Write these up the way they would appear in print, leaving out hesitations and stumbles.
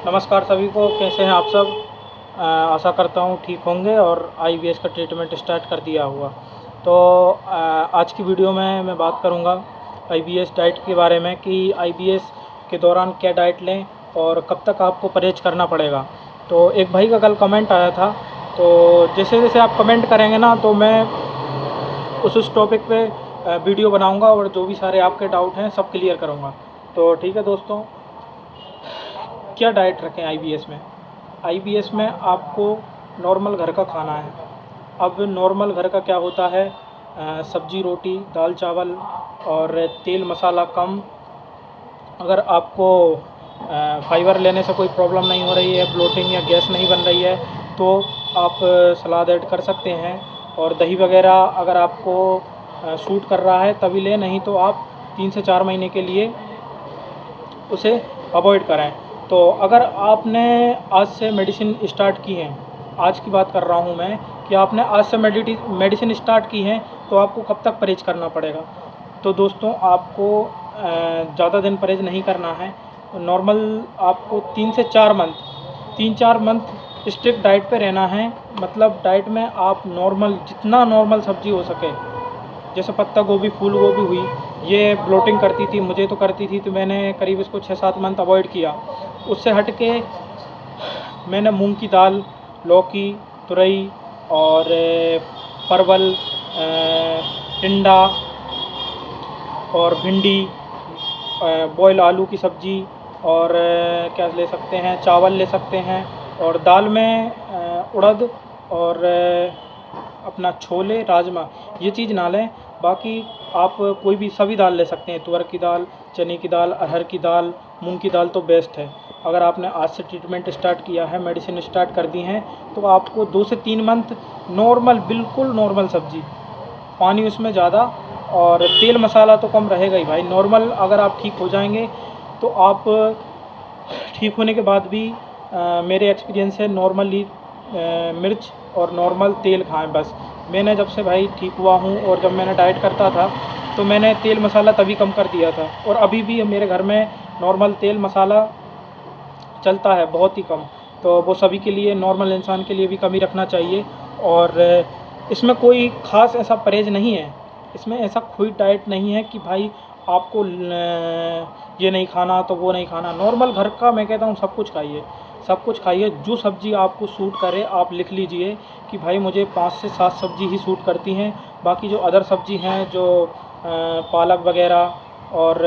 नमस्कार सभी को, कैसे हैं आप सब। आशा करता हूँ ठीक होंगे और आईबीएस का ट्रीटमेंट स्टार्ट कर दिया हुआ। तो आज की वीडियो में मैं बात करूँगा आईबीएस डाइट के बारे में कि आईबीएस के दौरान क्या डाइट लें और कब तक आपको परहेज करना पड़ेगा। तो एक भाई का कल कमेंट आया था, तो जैसे जैसे आप कमेंट करेंगे ना तो मैं उस टॉपिक पे वीडियो बनाऊँगा और जो भी सारे आपके डाउट हैं सब क्लियर करूँगा। तो ठीक है दोस्तों, क्या डाइट रखें आईबीएस में। आईबीएस में आपको नॉर्मल घर का खाना है। अब नॉर्मल घर का क्या होता है, सब्जी रोटी दाल चावल और तेल मसाला कम। अगर आपको फाइबर लेने से कोई प्रॉब्लम नहीं हो रही है, ब्लोटिंग या गैस नहीं बन रही है, तो आप सलाद ऐड कर सकते हैं। और दही वगैरह अगर आपको सूट कर रहा है तभी लें, नहीं तो आप 3 से 4 महीने के लिए उसे अवॉइड करें। तो अगर आपने आज से मेडिसिन स्टार्ट की है, आज की बात कर रहा हूँ मैं कि आपने आज से मेडिसिन स्टार्ट की है, तो आपको कब तक परहेज करना पड़ेगा। तो दोस्तों, आपको ज़्यादा दिन परहेज नहीं करना है। नॉर्मल आपको 3 4 मंथ स्ट्रिक्ट डाइट पे रहना है। मतलब डाइट में आप नॉर्मल, जितना नॉर्मल सब्जी हो सके, जैसे पत्ता गोभी फूल गोभी हुई, ये ब्लोटिंग करती थी, मुझे तो करती थी, तो मैंने करीब इसको 6 7 मंथ अवॉइड किया। उससे हट के मैंने मूंग की दाल, लौकी, तुरई और परवल, टिंडा और भिंडी, बॉयल आलू की सब्ज़ी और क्या ले सकते हैं, चावल ले सकते हैं। और दाल में उड़द और अपना छोले राजमा, ये चीज़ ना लें। बाकी आप कोई भी सभी दाल ले सकते हैं, तुअर की दाल, चने की दाल, अरहर की दाल, मूंग की दाल तो बेस्ट है। अगर आपने आज से ट्रीटमेंट स्टार्ट किया है, मेडिसिन स्टार्ट कर दी हैं, तो आपको 2 से 3 मंथ नॉर्मल, बिल्कुल नॉर्मल सब्ज़ी, पानी उसमें ज़्यादा और तेल मसाला तो कम रहेगा ही भाई। नॉर्मल अगर आप ठीक हो जाएंगे तो आप ठीक होने के बाद भी मेरे एक्सपीरियंस है नॉर्मली मिर्च और नॉर्मल तेल खाएं बस। मैंने जब से भाई ठीक हुआ हूँ और जब मैंने डाइट करता था तो मैंने तेल मसाला तभी कम कर दिया था, और अभी भी मेरे घर में नॉर्मल तेल मसाला चलता है, बहुत ही कम। तो वो सभी के लिए, नॉर्मल इंसान के लिए भी कम ही रखना चाहिए। और इसमें कोई ख़ास ऐसा परहेज नहीं है, इसमें ऐसा कोई डाइट नहीं है कि भाई आपको ये नहीं खाना तो वो नहीं खाना। नॉर्मल घर का मैं कहता हूँ सब कुछ खाइए, सब कुछ खाइए। जो सब्ज़ी आपको सूट करे आप लिख लीजिए कि भाई मुझे 5 से 7 सब्ज़ी ही सूट करती हैं। बाकी जो अदर सब्ज़ी हैं, जो पालक वगैरह और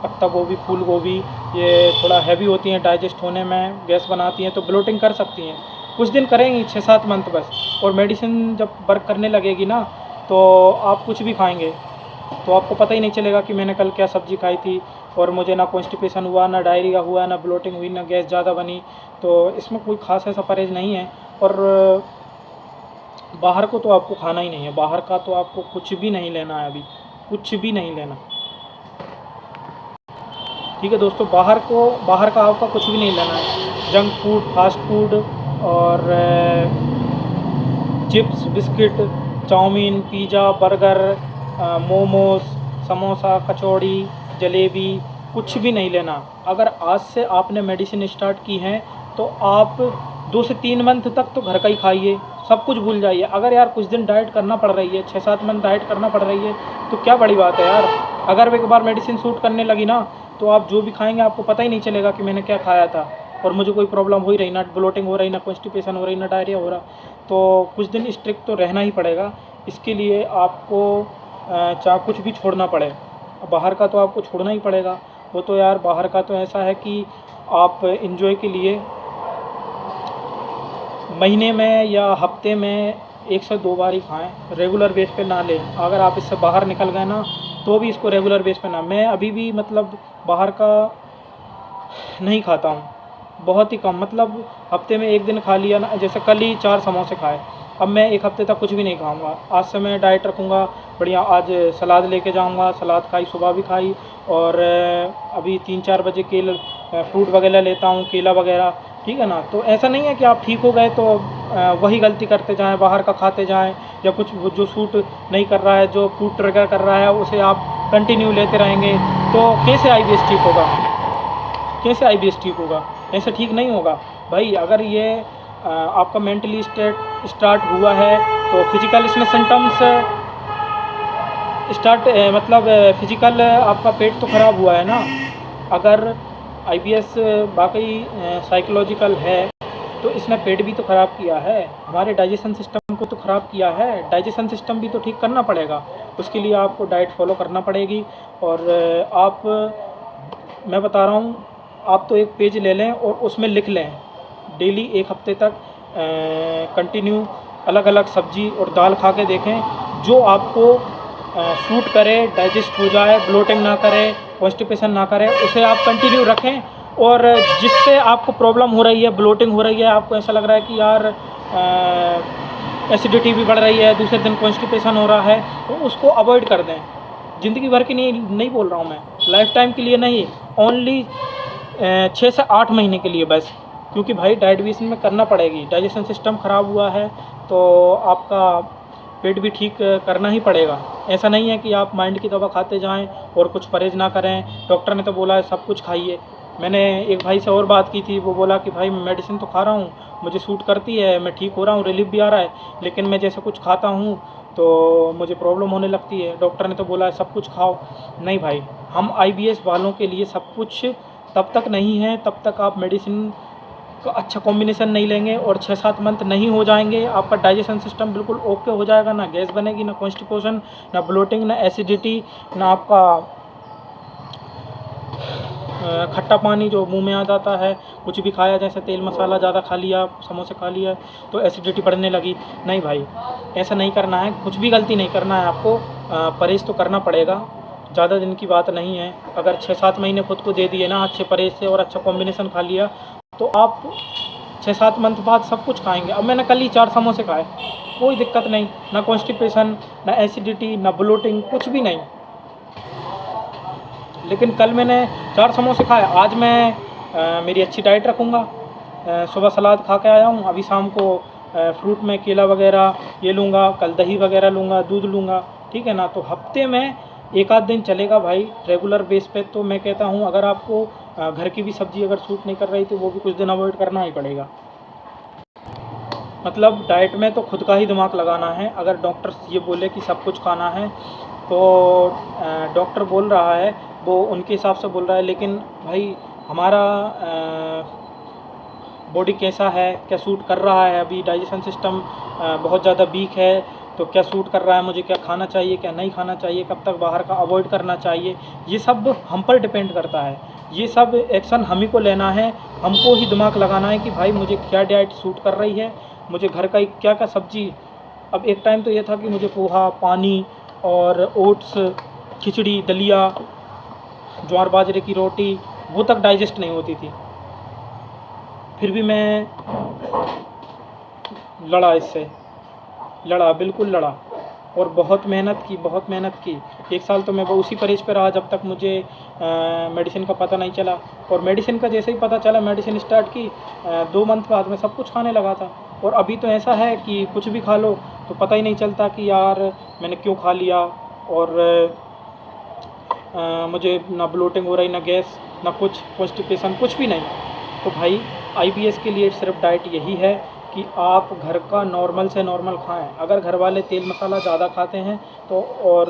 पत्ता गोभी फूल गोभी, ये थोड़ा हैवी होती हैं, डाइजेस्ट होने में गैस बनाती हैं, तो ब्लोटिंग कर सकती हैं। कुछ दिन करेंगी, 6 7 मंथ बस। और मेडिसिन जब वर्क करने लगेगी ना, तो आप कुछ भी खाएंगे तो आपको पता ही नहीं चलेगा कि मैंने कल क्या सब्ज़ी खाई थी, और मुझे ना कॉन्स्टिपेशन हुआ, ना डायरिया हुआ, ना ब्लोटिंग हुई, ना गैस ज़्यादा बनी। तो इसमें कोई ख़ास ऐसा परहेज नहीं है। और बाहर को तो आपको खाना ही नहीं है, बाहर का तो आपको कुछ भी नहीं लेना है, अभी कुछ भी नहीं लेना। ठीक है दोस्तों, बाहर का आपका कुछ भी नहीं लेना है। जंक फूड, फास्ट फूड और chips, biscuit, chow mein, pizza, burger, momos, samosa, kachori, jalebi, कुछ भी नहीं लेना। अगर आज से आपने मेडिसिन स्टार्ट की है तो आप 2 से 3 मंथ तक तो घर का ही खाइए, सब कुछ भूल जाइए। अगर यार कुछ दिन डाइट करना पड़ रही है, 6 7 मंथ डाइट करना पड़ रही है, तो क्या बड़ी बात है यार। अगर एक बार मेडिसिन सूट करने लगी ना, तो आप जो भी खाएंगे आपको पता ही नहीं चलेगा कि मैंने क्या खाया था, और मुझे कोई प्रॉब्लम हो ही रही, ना ब्लोटिंग हो रही, ना कॉन्स्टिपेशन हो रही, ना डायरिया हो रहा। तो कुछ दिन स्ट्रिक्ट तो रहना ही पड़ेगा। इसके लिए आपको चाहे कुछ भी छोड़ना पड़े, बाहर का तो आपको छोड़ना ही पड़ेगा। वो तो यार बाहर का तो ऐसा है कि आप एंजॉय के लिए महीने में या हफ्ते में 1 से 2 बार ही खाएं, रेगुलर बेस पे ना लें। अगर आप इससे बाहर निकल गए ना, तो भी इसको रेगुलर बेस पे ना। मैं अभी भी मतलब बाहर का नहीं खाता हूँ, बहुत ही कम। मतलब हफ्ते में 1 दिन खा लिया ना, जैसे कल ही 4 समोसे खाए, अब मैं 1 हफ्ते तक कुछ भी नहीं खाऊंगा। आज से मैं डाइट रखूँगा बढ़िया। आज सलाद लेके जाऊँगा, सलाद खाई, सुबह भी खाई। और अभी 3 4 बजे फ्रूट वगैरह लेता हूँ, केला वगैरह, ठीक है ना। तो ऐसा नहीं है कि आप ठीक हो गए तो वही गलती करते जाएं, बाहर का खाते जाएं, या कुछ जो सूट नहीं कर रहा है, जो फूड ट्रिगर कर रहा है, उसे आप कंटिन्यू लेते रहेंगे, तो कैसे आईबीएस ठीक होगा, कैसे आईबीएस ठीक होगा। ऐसे ठीक नहीं होगा भाई। अगर ये आपका मेंटली स्टार्ट हुआ है तो फिजिकल इसमें सिम्टम्स स्टार्ट मतलब फिजिकल आपका पेट तो ख़राब हुआ है ना। अगर आईबीएस वाकई साइकोलॉजिकल है तो इसने पेट भी तो ख़राब किया है, हमारे डाइजेशन सिस्टम को तो ख़राब किया है। डाइजेशन सिस्टम भी तो ठीक करना पड़ेगा, उसके लिए आपको डाइट फॉलो करना पड़ेगी। और आप, मैं बता रहा हूँ, आप तो एक पेज ले लें और उसमें लिख लें डेली 1 हफ्ते तक कंटिन्यू अलग अलग सब्जी और दाल खा के देखें, जो आपको सूट करे, डाइजेस्ट हो जाए, ब्लोटिंग ना करे, कॉन्स्टिपेशन ना करे, उसे आप कंटिन्यू रखें। और जिससे आपको प्रॉब्लम हो रही है, ब्लोटिंग हो रही है, आपको ऐसा लग रहा है कि यार एसिडिटी भी बढ़ रही है, दूसरे दिन कॉन्स्टिपेशन हो रहा है, तो उसको अवॉइड कर दें। ज़िंदगी भर की नहीं बोल रहा हूँ मैं, लाइफ टाइम के लिए नहीं, ओनली 6 से 8 महीने के लिए बस। क्योंकि भाई डाइजेशन में करना पड़ेगी, डाइजेशन सिस्टम ख़राब हुआ है तो आपका पेट भी ठीक करना ही पड़ेगा। ऐसा नहीं है कि आप माइंड की दवा खाते जाएं और कुछ परहेज़ ना करें। डॉक्टर ने तो बोला है सब कुछ खाइए। मैंने एक भाई से और बात की थी, वो बोला कि भाई मैं मेडिसिन तो खा रहा हूँ, मुझे सूट करती है, मैं ठीक हो रहा हूँ, रिलीफ भी आ रहा है, लेकिन मैं जैसे कुछ खाता हूँ तो मुझे प्रॉब्लम होने लगती है। डॉक्टर ने तो बोला है सब कुछ खाओ। नहीं भाई, हम आईबीएस वालों के लिए सब कुछ तब तक नहीं है तब तक आप मेडिसिन का अच्छा कॉम्बिनेशन नहीं लेंगे और 6-7 मंथ नहीं हो जाएंगे, आपका डाइजेशन सिस्टम बिल्कुल ओके हो जाएगा। ना गैस बनेगी, ना कॉन्स्टिपेशन, ना ब्लोटिंग, ना एसिडिटी, ना आपका खट्टा पानी जो मुंह में आ जाता है, कुछ भी खाया, जैसे तेल मसाला ज़्यादा खा लिया, समोसे खा लिया तो एसिडिटी बढ़ने लगी। नहीं भाई, ऐसा नहीं करना है, कुछ भी गलती नहीं करना है आपको। परहेज़ तो करना पड़ेगा, ज़्यादा दिन की बात नहीं है। अगर 6-7 महीने खुद को दे दिए ना अच्छे परहेज़ से और अच्छा कॉम्बिनेशन खा लिया, तो आप 6-7 मंथ बाद सब कुछ खाएंगे। अब मैंने कल ही 4 समोसे खाए, कोई दिक्कत नहीं, ना कॉन्स्टिपेशन, ना एसिडिटी, ना ब्लोटिंग, कुछ भी नहीं। लेकिन कल मैंने 4 समोसे खाए, आज मैं मेरी अच्छी डाइट रखूँगा। सुबह सलाद खा के आया हूँ, अभी शाम को फ्रूट में केला वगैरह ये लूँगा, कल दही वगैरह लूँगा, दूध लूँगा, ठीक है ना। तो हफ्ते में 1 आध दिन चलेगा भाई, रेगुलर बेस पे। तो मैं कहता हूँ अगर आपको घर की भी सब्ज़ी अगर सूट नहीं कर रही तो वो भी कुछ दिन अवॉइड करना ही पड़ेगा। मतलब डाइट में तो खुद का ही दिमाग लगाना है। अगर डॉक्टर ये बोले कि सब कुछ खाना है तो डॉक्टर बोल रहा है वो उनके हिसाब से बोल रहा है, लेकिन भाई हमारा बॉडी कैसा है, क्या सूट कर रहा है, अभी डाइजेशन सिस्टम बहुत ज़्यादा वीक है तो क्या सूट कर रहा है, मुझे क्या खाना चाहिए, क्या नहीं खाना चाहिए, कब तक बाहर का अवॉइड करना चाहिए, ये सब हम पर डिपेंड करता है। ये सब एक्शन हम ही को लेना है, हमको ही दिमाग लगाना है कि भाई मुझे क्या डाइट सूट कर रही है, मुझे घर का क्या क्या सब्ज़ी। अब एक टाइम तो ये था कि मुझे पोहा, पानी और ओट्स, खिचड़ी, दलिया, ज्वार बाजरे की रोटी, वो तक डाइजेस्ट नहीं होती थी। फिर भी मैं लड़ा, इससे लड़ा, बिल्कुल लड़ा और बहुत मेहनत की, बहुत मेहनत की। 1 साल तो मैं उसी परहेज पे रहा जब तक मुझे मेडिसिन का पता नहीं चला। और मेडिसिन का जैसे ही पता चला, मेडिसिन स्टार्ट की, 2 मंथ बाद मैं सब कुछ खाने लगा था। और अभी तो ऐसा है कि कुछ भी खा लो तो पता ही नहीं चलता कि यार मैंने क्यों खा लिया। और मुझे ना ब्लोटिंग हो रही, ना गैस, ना कुछ कॉन्स्टिपेशन, कुछ भी नहीं। तो भाई आईबीएस के लिए सिर्फ डाइट यही है कि आप घर का नॉर्मल से नॉर्मल खाएं। अगर घर वाले तेल मसाला ज़्यादा खाते हैं तो और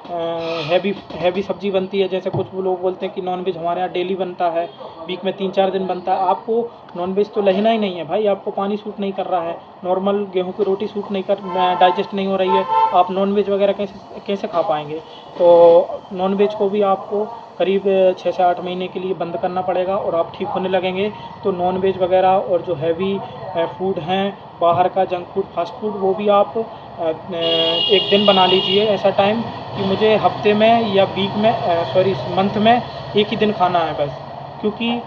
हैवी सब्ज़ी बनती है, जैसे कुछ लोग बोलते हैं कि नॉनवेज हमारे यहाँ डेली बनता है, वीक में 3-4 दिन बनता है। आपको नॉनवेज तो लेना ही नहीं है भाई, आपको पानी सूट नहीं कर रहा है, नॉर्मल गेहूं की रोटी सूट नहीं कर, डाइजेस्ट नहीं हो रही है, आप नॉनवेज वगैरह कैसे खा पाएंगे। तो नॉनवेज को भी आपको करीब 6 से 8 महीने के लिए बंद करना पड़ेगा और आप ठीक होने लगेंगे। तो नॉनवेज वगैरह और जो हैवी फूड हैं, बाहर का जंक फूड, फास्ट फूड, वो भी आप एक दिन बना लीजिए ऐसा टाइम कि मुझे हफ्ते में या वीक में मंथ में 1 ही दिन खाना है बस। क्योंकि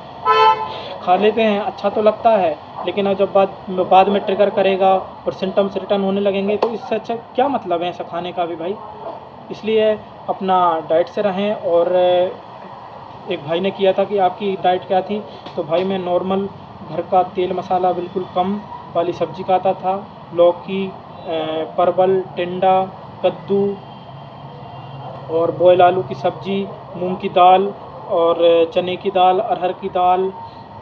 खा लेते हैं, अच्छा तो लगता है, लेकिन अब जब बाद में ट्रिगर करेगा और सिम्टम्स रिटर्न होने लगेंगे तो इससे अच्छा क्या मतलब है ऐसा खाने का भी भाई। इसलिए अपना डाइट से रहें। और एक भाई ने किया था कि आपकी डाइट क्या थी, तो भाई मैं नॉर्मल घर का तेल मसाला बिल्कुल कम वाली सब्ज़ी खाता था, लौकी, परवल, टिंडा, कद्दू और बॉयल आलू की सब्ज़ी, मूंग की दाल और चने की दाल, अरहर की दाल,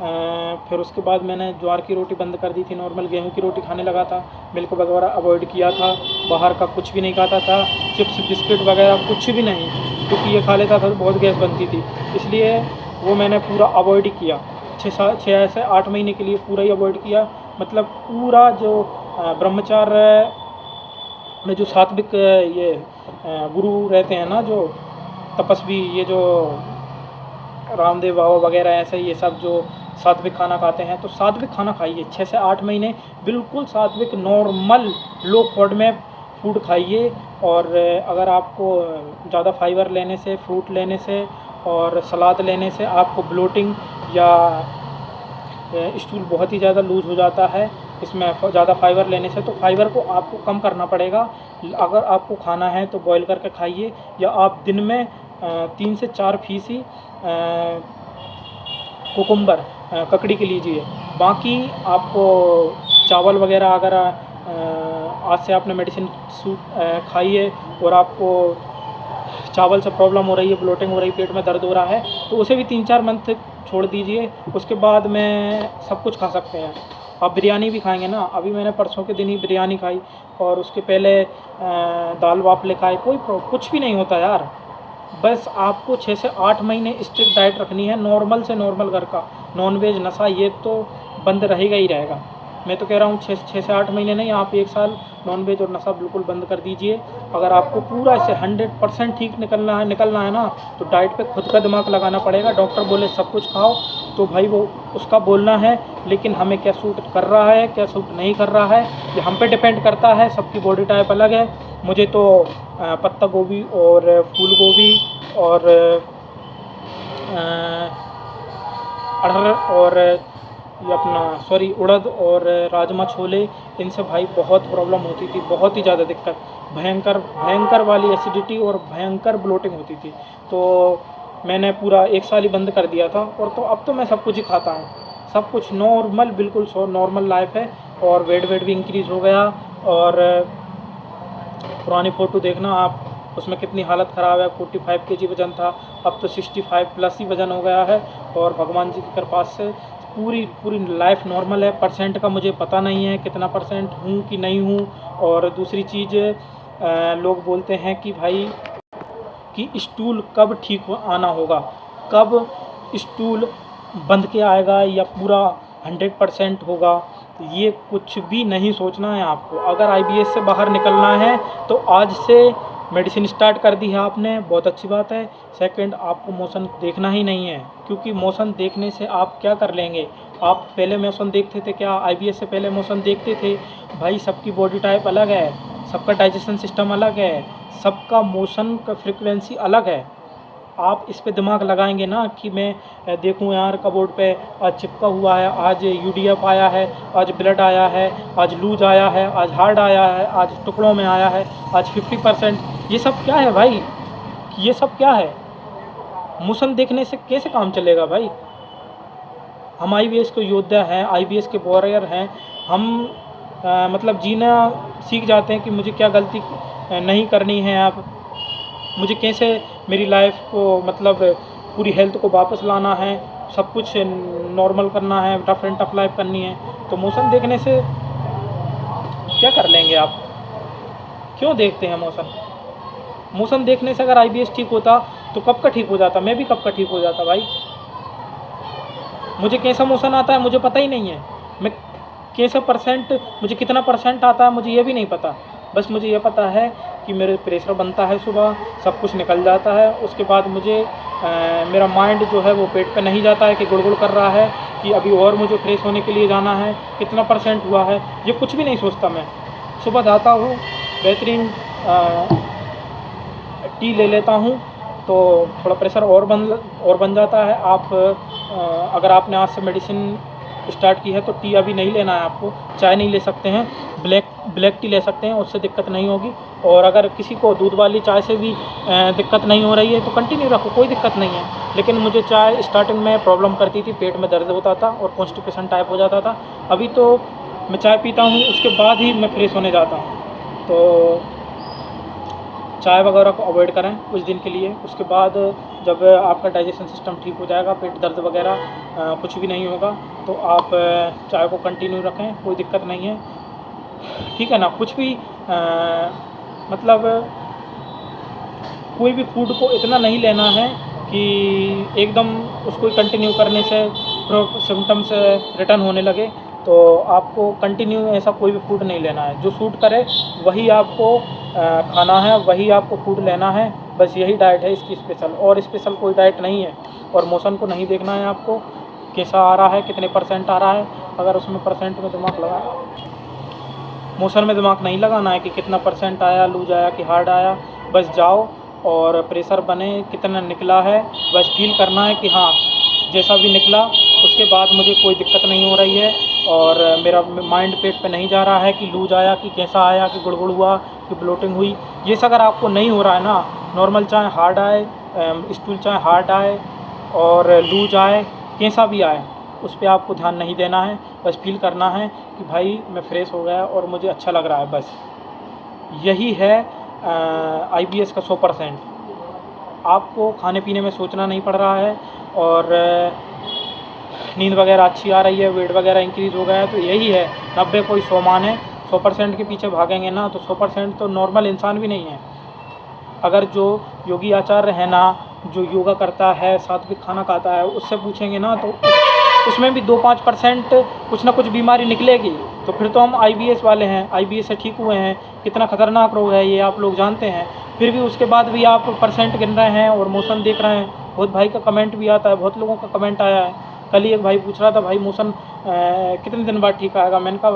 फिर उसके बाद मैंने ज्वार की रोटी बंद कर दी थी, नॉर्मल गेहूं की रोटी खाने लगा था। मिल्क वगैरह अवॉइड किया था, बाहर का कुछ भी नहीं खाता था, चिप्स बिस्किट वगैरह कुछ भी नहीं, क्योंकि ये खा लेता था तो बहुत गैस बनती थी, इसलिए वो मैंने पूरा अवॉइड किया। 6 से 8 महीने के लिए पूरा ही अवॉइड किया। मतलब पूरा जो ब्रह्मचार्य में जो सात्विक ये गुरु रहते हैं ना, जो तपस्वी, ये जो रामदेव बाबा वगैरह ऐसे ये सब जो सात्विक खाना खाते हैं, तो सात्विक खाना खाइए 6 से 8 महीने, बिल्कुल सात्विक नॉर्मल लो फूड में फूड खाइए। और अगर आपको ज़्यादा फाइबर लेने से, फ्रूट लेने से और सलाद लेने से आपको ब्लोटिंग या स्टूल बहुत ही ज़्यादा लूज़ हो जाता है, इसमें ज़्यादा फाइबर लेने से, तो फाइबर को आपको कम करना पड़ेगा। अगर आपको खाना है तो बॉईल करके खाइए, या आप दिन में 3 से 4 फीसी कुकुम्बर ककड़ी के लीजिए। बाकी आपको चावल वगैरह अगर आज से आपने मेडिसिन खाइए और आपको चावल से प्रॉब्लम हो रही है, ब्लोटिंग हो रही है, पेट में दर्द हो रहा है, तो उसे भी 3-4 मंथ छोड़ दीजिए। उसके बाद में सब कुछ खा सकते हैं। आप बिरयानी भी खाएंगे ना, अभी मैंने परसों के दिन ही बिरयानी खाई, और उसके पहले दाल वाफले खाए, कुछ भी नहीं होता यार। बस आपको 6 से 8 महीने स्ट्रिक्ट डाइट रखनी है, नॉर्मल से नॉर्मल घर का। नॉनवेज नशा ये तो बंद रहेगा ही रहेगा। मैं तो कह रहा हूँ 6 से 8 महीने नहीं, आप 1 साल नॉनवेज और नशा बिल्कुल बंद कर दीजिए। अगर आपको पूरा इससे 100% ठीक निकलना है ना, तो डाइट पे खुद का दिमाग लगाना पड़ेगा। डॉक्टर बोले सब कुछ खाओ, तो भाई वो उसका बोलना है, लेकिन हमें क्या सूट कर रहा है, क्या सूट नहीं कर रहा है, ये हम पे डिपेंड करता है। सबकी बॉडी टाइप अलग है। मुझे तो पत्ता गोभी और फूल गोभी और अरहर और ये अपना उड़द और राजमा छोले, इनसे भाई बहुत प्रॉब्लम होती थी, बहुत ही ज़्यादा दिक्कत, भयंकर वाली एसिडिटी और भयंकर ब्लोटिंग होती थी। तो मैंने पूरा 1 साल ही बंद कर दिया था, और तो अब तो मैं सब कुछ ही खाता हूँ, सब कुछ नॉर्मल, बिल्कुल नॉर्मल लाइफ है। और वेट भी इंक्रीज़ हो गया। और पुरानी फ़ोटो देखना आप, उसमें कितनी हालत ख़राब है। 45 kg वज़न था, अब तो 65 प्लस ही वज़न हो गया है। और भगवान जी की कृपा से पूरी लाइफ नॉर्मल है। परसेंट का मुझे पता नहीं है कितना परसेंट हूँ कि नहीं हूँ। और दूसरी चीज़, लोग बोलते हैं कि भाई कि स्टूल कब ठीक आना होगा, कब स्टूल बंध के आएगा या पूरा 100% होगा, तो ये कुछ भी नहीं सोचना है आपको। अगर IBS से बाहर निकलना है तो आज से मेडिसिन स्टार्ट कर दी है आपने, बहुत अच्छी बात है। सेकंड, आपको मोशन देखना ही नहीं है, क्योंकि मोशन देखने से आप क्या कर लेंगे। आप पहले मोशन देखते थे क्या? IBS से पहले मोशन देखते थे? भाई सबकी बॉडी टाइप अलग है, सबका डाइजेशन सिस्टम अलग है, सबका मोशन का फ्रिक्वेंसी अलग है। आप इस पे दिमाग लगाएंगे ना कि मैं देखूं यार कबोर्ड पे आज चिपका हुआ है, आज UDF आया है, आज ब्लड आया है, आज लूज आया है, आज हार्ड आया है, आज टुकड़ों में आया है, आज 50%, ये सब क्या है भाई? ये सब क्या है? मोशन देखने से कैसे काम चलेगा भाई? हम IBS के योद्धा हैं, IBS के वॉरियर हैं। हम मतलब जीना सीख जाते हैं कि मुझे क्या गलती नहीं करनी है। अब मुझे कैसे मेरी लाइफ को मतलब पूरी हेल्थ को वापस लाना है, सब कुछ नॉर्मल करना है, टफ एंड टफ लाइफ करनी है। तो मोशन देखने से क्या कर लेंगे आप? क्यों देखते हैं मोशन? मोशन देखने से अगर IBS ठीक होता तो कब का ठीक हो जाता, मैं भी कब का ठीक हो जाता भाई। मुझे कैसा मोशन आता है मुझे पता ही नहीं है, मैं कैसा परसेंट, मुझे कितना परसेंट आता है मुझे ये भी नहीं पता। बस मुझे ये पता है कि मेरे प्रेशर बनता है, सुबह सब कुछ निकल जाता है। उसके बाद मुझे मेरा माइंड जो है वो पेट पे नहीं जाता है कि गुड़गुड़ कर रहा है कि अभी और मुझे फ्रेश होने के लिए जाना है, कितना परसेंट हुआ है, ये कुछ भी नहीं सोचता मैं। सुबह जाता हूँ, बेहतरीन टी ले लेता हूँ, तो थोड़ा प्रेशर और बन जाता है। आप अगर आपने आज से मेडिसिन स्टार्ट की है तो टी अभी नहीं लेना है आपको, चाय नहीं ले सकते हैं, ब्लैक टी ले सकते हैं, उससे दिक्कत नहीं होगी। और अगर किसी को दूध वाली चाय से भी दिक्कत नहीं हो रही है तो कंटिन्यू रखो, कोई दिक्कत नहीं है। लेकिन मुझे चाय स्टार्टिंग में प्रॉब्लम करती थी, पेट में दर्द होता था और कॉन्स्टिपेशन टाइप हो जाता था। अभी तो मैं चाय पीता हूँ, उसके बाद ही मैं फ्रेश होने जाता हूँ। तो चाय वगैरह को अवॉइड करें कुछ दिन के लिए। उसके बाद जब आपका डाइजेशन सिस्टम ठीक हो जाएगा, पेट दर्द वगैरह कुछ भी नहीं होगा, तो आप चाय को कंटिन्यू रखें, कोई दिक्कत नहीं है, ठीक है ना। कुछ भी मतलब कोई भी फूड को इतना नहीं लेना है कि एकदम उसको कंटिन्यू करने से सिम्टम्स रिटर्न होने लगे। तो आपको कंटिन्यू ऐसा कोई भी फूड नहीं लेना है, जो सूट करे वही आपको खाना है, वही आपको फूड लेना है। बस यही डाइट है इसकी स्पेशल, और स्पेशल कोई डाइट नहीं है। और मोशन को नहीं देखना है आपको कैसा आ रहा है, कितने % आ रहा है। अगर उसमें % में दिमाग लगा, मोशन में दिमाग नहीं लगाना है कि कितना % आया, लूज आया कि हार्ड आया। बस जाओ और प्रेशर बने कितना निकला है, बस फील करना है कि हाँ जैसा भी निकला उसके बाद मुझे कोई दिक्कत नहीं हो रही है, और मेरा माइंड पेट पे नहीं जा रहा है कि लूज आया कि कैसा आया, कि गुड़गुड़ हुआ कि ब्लोटिंग हुई। ये सब अगर आपको नहीं हो रहा है ना, नॉर्मल चाहे हार्ड आए, स्टूल चाहे हार्ड आए और लूज आए, कैसा भी आए, उस पर आपको ध्यान नहीं देना है। बस फील करना है कि भाई मैं फ्रेश हो गया और मुझे अच्छा लग रहा है। बस यही है IBS का 100%। आपको खाने पीने में सोचना नहीं पड़ रहा है, और नींद वगैरह अच्छी आ रही है, वेट वगैरह इंक्रीज़ हो गया है, तो यही है। 90 कोई 100 मान है, 100% के पीछे भागेंगे ना तो 100% तो नॉर्मल इंसान भी नहीं है। अगर जो योगी आचार्य है ना, जो योगा करता है, सात्विक खाना खाता है, उससे पूछेंगे ना तो उसमें भी 2-5% कुछ ना कुछ बीमारी निकलेगी। तो फिर तो हम IBS वाले हैं, IBS से ठीक हुए हैं। कितना ख़तरनाक रोग है ये आप लोग जानते हैं, फिर भी उसके बाद भी आप % गिन रहे हैं और मोशन देख रहे हैं। बहुत भाई का कमेंट भी आता है, बहुत लोगों का कमेंट आया है। कल ही एक भाई पूछ रहा था, भाई मोशन कितने दिन बाद ठीक आएगा। मैंने कहा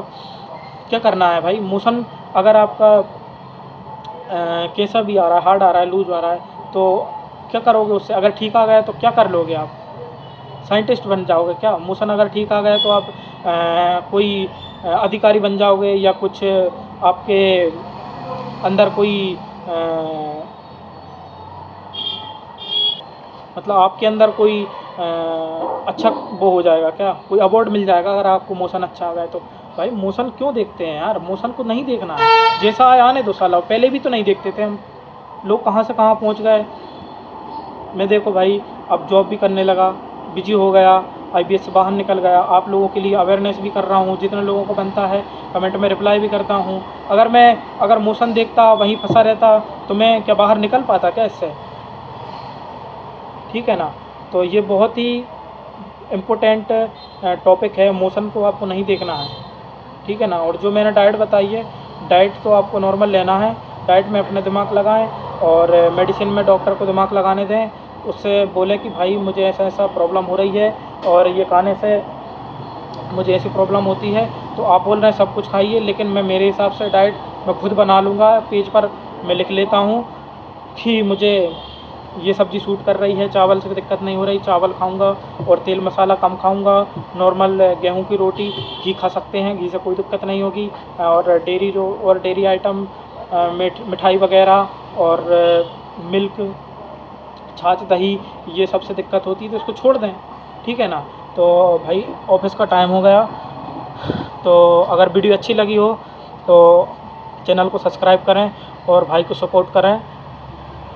क्या करना है भाई, मोशन अगर आपका कैसा भी आ रहा है, हार्ड आ रहा है, लूज आ रहा है, तो क्या करोगे उससे? अगर ठीक आ गया तो क्या कर लोगे आप? साइंटिस्ट बन जाओगे क्या? मोशन अगर ठीक आ गया तो आप कोई अधिकारी बन जाओगे, या कुछ आपके अंदर कोई मतलब आपके अंदर कोई अच्छा वो हो जाएगा क्या, कोई अवार्ड मिल जाएगा अगर आपको मोशन अच्छा आ गया तो? भाई मोशन क्यों देखते हैं यार, मोशन को नहीं देखना है, जैसा आए आने दो साला। पहले भी तो नहीं देखते थे हम, लोग कहाँ से कहाँ पहुँच गए। मैं देखो भाई अब जॉब भी करने लगा, बिजी हो गया, IBS से बाहर निकल गया। आप लोगों के लिए अवेयरनेस भी कर रहा हूँ, जितने लोगों को बनता है कमेंट में रिप्लाई भी करता हूँ। अगर मोशन देखता, वहीं फंसा रहता, तो मैं क्या बाहर निकल पाता क्या इससे? ठीक है ना। तो ये बहुत ही इम्पोर्टेंट टॉपिक है, मोशन को आपको नहीं देखना है, ठीक है ना। और जो मैंने डाइट बताई है, डाइट तो आपको नॉर्मल लेना है, डाइट में अपना दिमाग लगाएं, और मेडिसिन में डॉक्टर को दिमाग लगाने दें। उससे बोलें कि भाई मुझे ऐसा ऐसा प्रॉब्लम हो रही है, और ये खाने से मुझे ऐसी प्रॉब्लम होती है। तो आप बोल रहे हैं सब कुछ खाइए, लेकिन मैं मेरे हिसाब से डाइट मैं खुद बना लूँगा। पेज पर मैं लिख लेता हूँ कि मुझे ये सब्ज़ी सूट कर रही है, चावल से दिक्कत नहीं हो रही, चावल खाऊंगा, और तेल मसाला कम खाऊंगा, नॉर्मल गेहूं की रोटी, घी खा सकते हैं, घी से कोई दिक्कत नहीं होगी। और डेयरी आइटम, मिठाई वगैरह और मिल्क, छाछ, दही, ये सबसे दिक्कत होती है तो इसको छोड़ दें, ठीक है ना। तो भाई ऑफिस का टाइम हो गया, तो अगर वीडियो अच्छी लगी हो तो चैनल को सब्सक्राइब करें और भाई को सपोर्ट करें।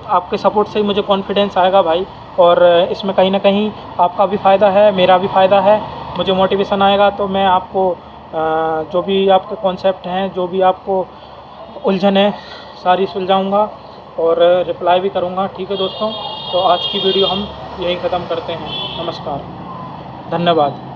आपके सपोर्ट से ही मुझे कॉन्फिडेंस आएगा भाई, और इसमें कहीं ना कहीं आपका भी फ़ायदा है, मेरा भी फ़ायदा है, मुझे मोटिवेशन आएगा। तो मैं आपको जो भी आपके कॉन्सेप्ट हैं, जो भी आपको उलझन है, सारी सुलझाऊंगा और रिप्लाई भी करूंगा, ठीक है दोस्तों। तो आज की वीडियो हम यहीं ख़त्म करते हैं। नमस्कार, धन्यवाद।